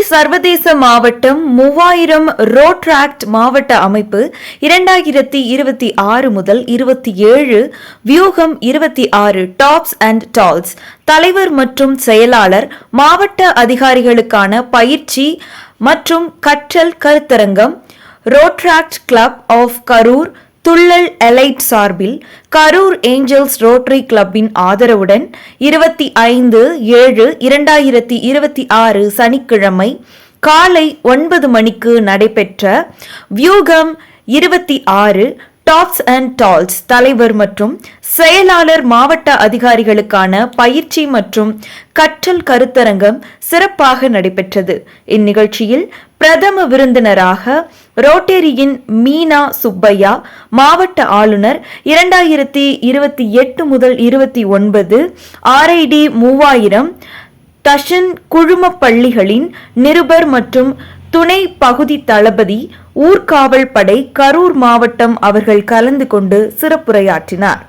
சர்வதேச மாவட்டம் 3000 ரோட்ராக்ட் மாவட்ட அமைப்பு 2026 முதல் 27 வியூகம் 26 டாப்ஸ் அண்ட் டால்ஸ் தலைவர் மற்றும் செயலாளர் மாவட்ட அதிகாரிகளுக்கான பயிற்சி மற்றும் கற்றல் கருத்தரங்கம் Rotaract club of Karur Thullal elite சார்பில் கரூர் ஏஞ்சல்ஸ் ரோட்டரி கிளப்பின் ஆதரவுடன் 25/7/2026 சனிக்கிழமை காலை 9 மணிக்கு நடைபெற்ற வியூகம் 26 டாப்ஸ் அண்ட் டால்ஸ் தலைவர் மற்றும் செயலாளர் மாவட்ட அதிகாரிகளுக்கான பயிற்சி மற்றும் கற்றல் கருத்தரங்கம் சிறப்பாக நடைபெற்றது. இந்நிகழ்ச்சியில் பிரதம விருந்தினராக ரோட்டரியின் மீனா சுப்பையா, மாவட்ட ஆளுநர் 2028 முதல் 29 RID 3000 தஷன் குழும பள்ளிகளின் நிருபர் மற்றும் துணை பகுதி தளபதி ஊர்காவல் படை கரூர் மாவட்டம் அவர்கள் கலந்து கொண்டு சிறப்புரையாற்றினார்.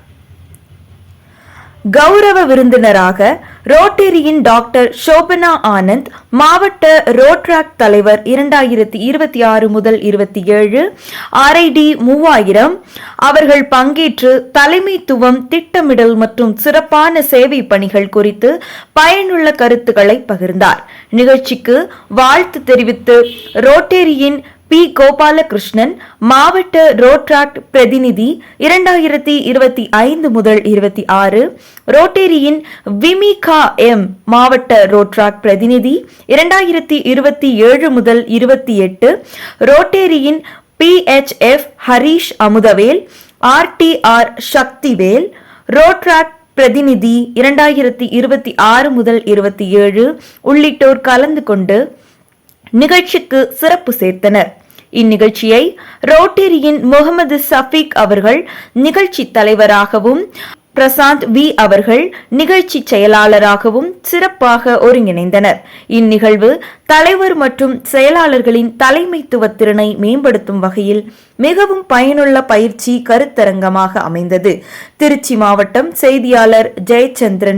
கௌரவ விருந்தினராக ரோட்டரியின் டாக்டர் ஷோபனா ஆனந்த், மாவட்ட ரோட்ராக்ட் தலைவர் 2026 முதல் 27 RID 3000 அவர்கள் பங்கேற்று தலைமைத்துவம், திட்டமிடல் மற்றும் சிறப்பான சேவை பணிகள் குறித்து பயனுள்ள கருத்துக்களை பகிர்ந்தார். நிகழ்ச்சிக்கு வாழ்த்து தெரிவித்து ரோட்டரியின் பி. கோபாலகிருஷ்ணன், மாவட்ட ரோட்ராக்ட் பிரதிநிதி 2025 முதல் 26, ரோட்டரியின் விமிகா எம், மாவட்ட ரோட்ராக்ட் பிரதிநிதி 2027 முதல் 28, ரோட்டரியின் PHF Harish Amudhavel, RTR Sakthivel, Rotaract பிரதிநிதி 2026 முதல் 27 உள்ளிட்டோர் கலந்து கொண்டு நிகழ்ச்சிக்கு சிறப்பு சேர்த்தனர். இந்நிகழ்ச்சியை ரோட்டரியின் முகமது சஃபீக் அவர்கள் நிகழ்ச்சி தலைவராகவும், பிரசாந்த் வி அவர்கள் நிகழ்ச்சி செயலாளராகவும் சிறப்பாக ஒருங்கிணைந்தனர். இந்நிகழ்வு தலைவர் மற்றும் செயலாளர்களின் தலைமைத்துவ திறனை மேம்படுத்தும் வகையில் மிகவும் பயனுள்ள பயிற்சி கருத்தரங்கமாக அமைந்தது. திருச்சி மாவட்டம் செய்தியாளர் ஜெயச்சந்திரன்.